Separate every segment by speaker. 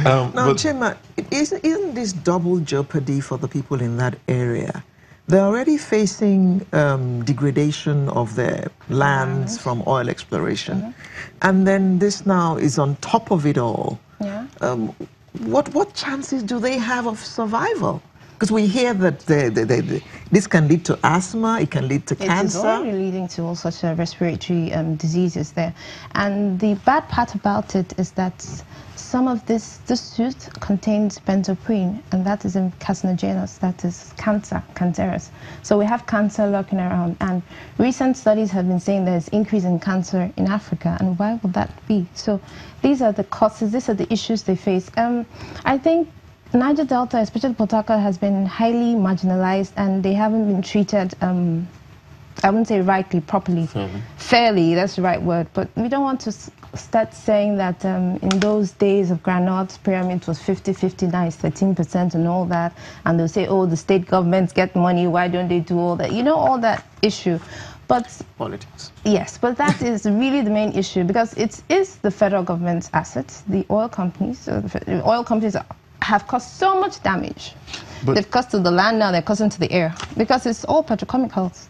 Speaker 1: Now, Chima, isn't this double jeopardy for the people in that area? They're already facing degradation of their lands from oil exploration. And then this now is on top of it all.
Speaker 2: Yeah.
Speaker 1: What chances do they have of survival? Because we hear that this can lead to asthma, it can lead to cancer.
Speaker 2: It is already leading to all such respiratory diseases there. And the bad part about it is that some of this soot contains benzoprene, and that is carcinogenous, that is cancerous. So we have cancer lurking around, and recent studies have been saying there's increase in cancer in Africa, and why would that be? So these are the causes, these are the issues they face. I think Niger Delta, especially Port Harcourt, has been highly marginalized, and they haven't been treated, I wouldn't say rightly, properly. Fairly, that's the right word. But we don't want to start saying that in those days of Granot's pyramid was 50-50, now it's 13% and all that. And they'll say, oh, the state governments get money, why don't they do all that? You know, all that issue. But
Speaker 1: politics.
Speaker 2: Yes, but that is really the main issue, because it is the federal government's assets. The oil companies, have caused so much damage. But they've caused to the land, now they're causing to the air, because it's all petrochemicals.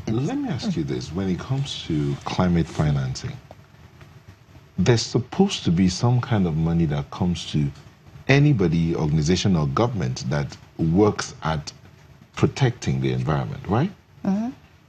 Speaker 3: Let me ask you this. When it comes to climate financing, there's supposed to be some kind of money that comes to anybody, organization or government that works at protecting the environment, right?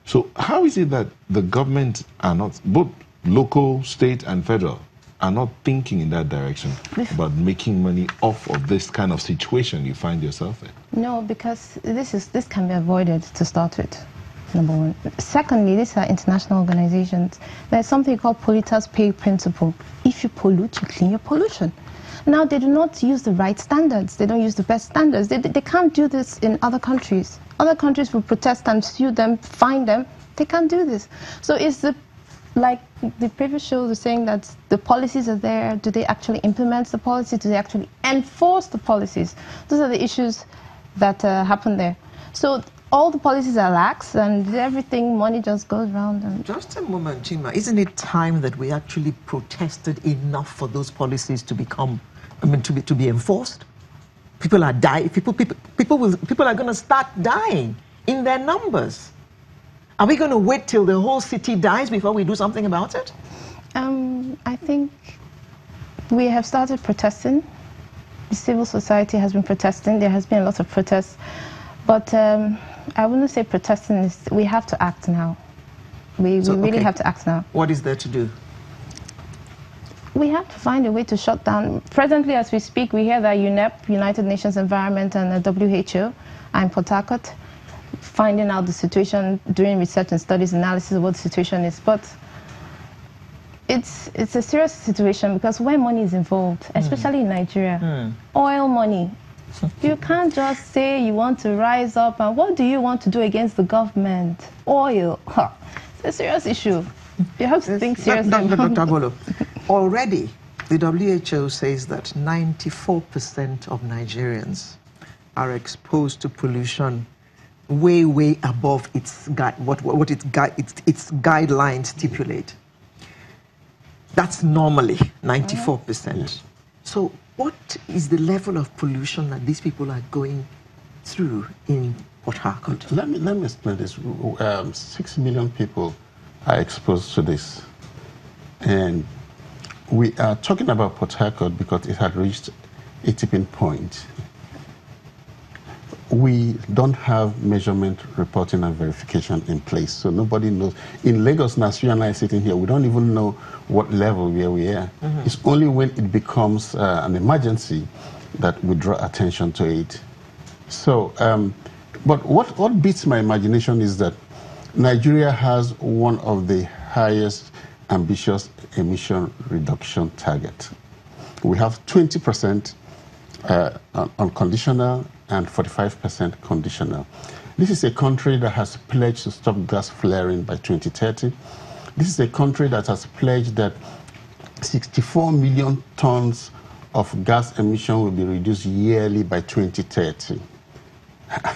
Speaker 3: So how is it that the government are not, both local, state and federal, are not thinking in that direction about making money off of this kind of situation you find yourself in?
Speaker 2: No, because this can be avoided to start with. Number one. Secondly, these are international organizations. There's something called polluter's pay principle. If you pollute, you clean your pollution. Now, they do not use the right standards. They don't use the best standards. They can't do this in other countries. Other countries will protest and sue them, fine them. They can't do this. So it's like the previous show was saying that the policies are there. Do they actually implement the policy? Do they actually enforce the policies? Those are the issues that happen there. So all the policies are lax, and everything, money just goes around. And
Speaker 1: just a moment, Chima. Isn't it time that we actually protested enough for those policies to become, to be enforced? People are dying. People are going to start dying in their numbers. Are we going to wait till the whole city dies before we do something about it?
Speaker 2: I think we have started protesting. The civil society has been protesting. There has been a lot of protests. But I wouldn't say protesting is, we have to act now. We really have to act now.
Speaker 1: What is there to do?
Speaker 2: We have to find a way to shut down. Presently, as we speak, we hear that UNEP, United Nations Environment, and the WHO are in Port Harcourt, finding out the situation, doing research and studies, analysis of what the situation is. But it's a serious situation, because when money is involved, especially in Nigeria, oil money, you can't just say you want to rise up, and what do you want to do against the government? Oil. It's a serious issue. You have to think seriously.
Speaker 1: Dr. Agolo, already the WHO says that 94% of Nigerians are exposed to pollution way, way above what its guidelines stipulate. That's normally 94%. So what is the level of pollution that these people are going through in Port Harcourt?
Speaker 4: Let me explain this. 6 million people are exposed to this. And we are talking about Port Harcourt because it had reached a tipping point. We don't have measurement, reporting, and verification in place, so nobody knows. In Lagos, now, you and I sitting here, we don't even know what level where we are. It's only when it becomes an emergency that we draw attention to it. So, but what beats my imagination is that Nigeria has one of the highest ambitious emission reduction target. We have 20% unconditional and 45% conditional. This is a country that has pledged to stop gas flaring by 2030. This is a country that has pledged that 64 million tons of gas emission will be reduced yearly by 2030.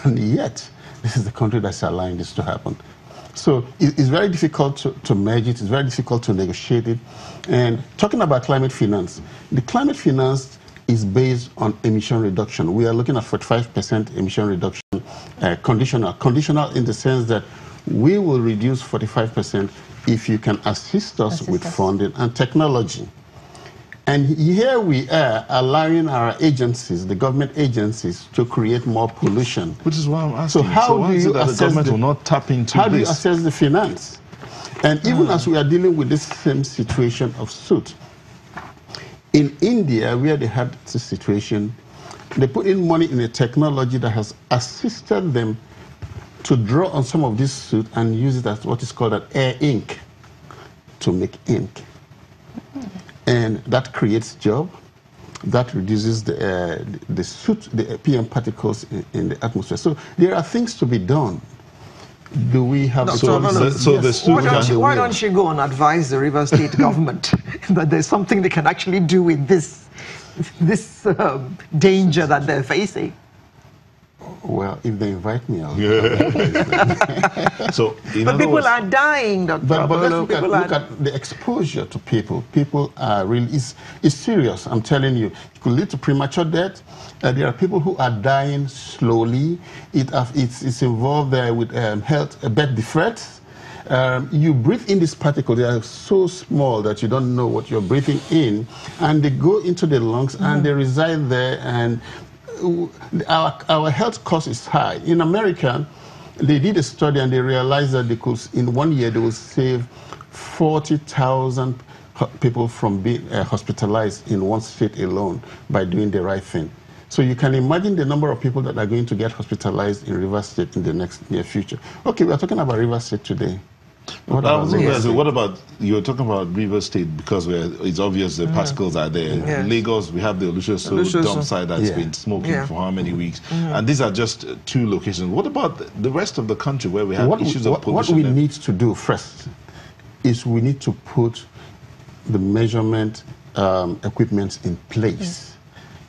Speaker 4: And yet, this is the country that's allowing this to happen. So it's very difficult to merge it. It's very difficult to negotiate it. And talking about climate finance, the climate finance is based on emission reduction. We are looking at 45% emission reduction, conditional. Conditional in the sense that we will reduce 45% if you can assist us with funding and technology. And here we are allowing our agencies, the government agencies, to create more pollution.
Speaker 3: Which is why I'm asking.
Speaker 4: So how do you
Speaker 3: assess the government will not tap into
Speaker 4: how do you assess the finance? And even as we are dealing with this same situation of Soot, in India, where they had this situation, they put in money in a technology that has assisted them to draw on some of this soot and use it as what is called an air ink to make ink. And that creates job, that reduces the soot, the PM particles in the atmosphere. So there are things to be done. Do we have
Speaker 1: why don't you go and advise the River State government that there's something they can actually do with this danger that they're facing?
Speaker 4: Well, if they invite me, I'll
Speaker 3: So,
Speaker 1: but people are dying, Dr.
Speaker 4: But let's look at the exposure to people. People are really, it's serious, I'm telling you. It could lead to premature death. There are people who are dying slowly. It's involved with health, birth defects. You breathe in these particles. They are so small that you don't know what you're breathing in. And they go into the lungs and they reside there. And our health cost is high. In America, they did a study and they realized that in 1 year they will save 40,000 people from being hospitalized in one state alone by doing the right thing. So you can imagine the number of people that are going to get hospitalized in River State in the near future. Okay, we are talking about River State today. What
Speaker 3: about, you're talking about River State because it's obvious the particles are there.
Speaker 1: Yes.
Speaker 3: In Lagos, we have the Olusoso dump site that's been smoking for how many weeks? And these are just two locations. What about the rest of the country where we have issues of pollution?
Speaker 4: What we need to do first is we need to put the measurement equipment in place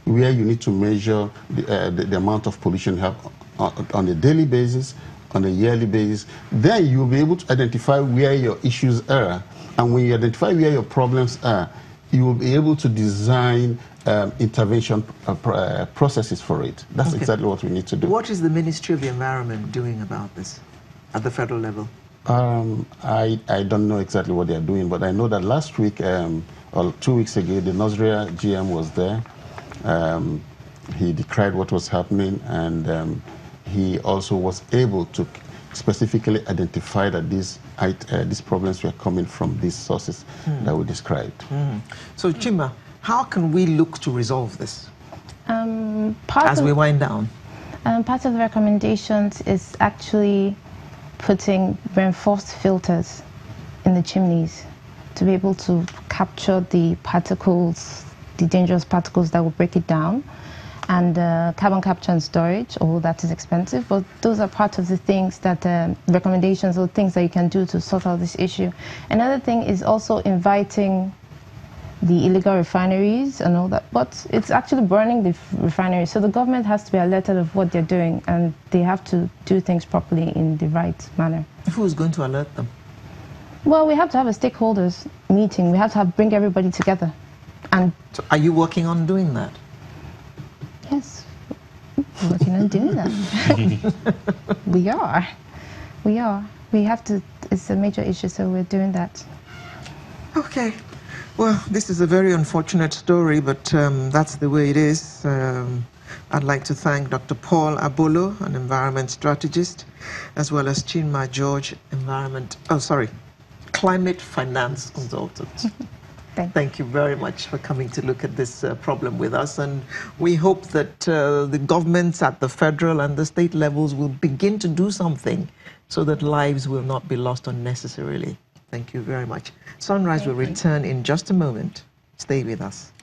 Speaker 4: where you need to measure the amount of pollution you have on a daily basis, on a yearly basis. Then you'll be able to identify where your issues are. And when you identify where your problems are, you will be able to design intervention processes for it. That's exactly what we need to do.
Speaker 1: What is the Ministry of the Environment doing about this at the federal level?
Speaker 4: I don't know exactly what they're doing, but I know that last week or 2 weeks ago, the Nasria GM was there. He decried what was happening, and he also was able to specifically identify that these problems were coming from these sources that we described.
Speaker 1: So, Chima, how can we look to resolve this as we wind down?
Speaker 2: Part of the recommendations is actually putting reinforced filters in the chimneys to be able to capture the particles, the dangerous particles that will break it down. And carbon capture and storage, although that is expensive, but those are part of the things that, recommendations or things that you can do to sort out this issue. Another thing is also inviting the illegal refineries and all that, but it's actually burning the refineries. So the government has to be alerted of what they're doing, and they have to do things properly in the right manner.
Speaker 1: Who is going to alert them?
Speaker 2: Well, we have to have a stakeholders meeting. We have to bring everybody together. And
Speaker 1: so are you working on doing that?
Speaker 2: Yes, we're working on doing that. We are. We have to, it's a major issue, so we're doing that.
Speaker 1: Okay. Well, this is a very unfortunate story, but that's the way it is. I'd like to thank Dr. Paul Abolo, an environment strategist, as well as Chinma George, climate finance consultant. Thank you very much for coming to look at this problem with us. And we hope that the governments at the federal and the state levels will begin to do something so that lives will not be lost unnecessarily. Thank you very much. Sunrise will return in just a moment. Stay with us.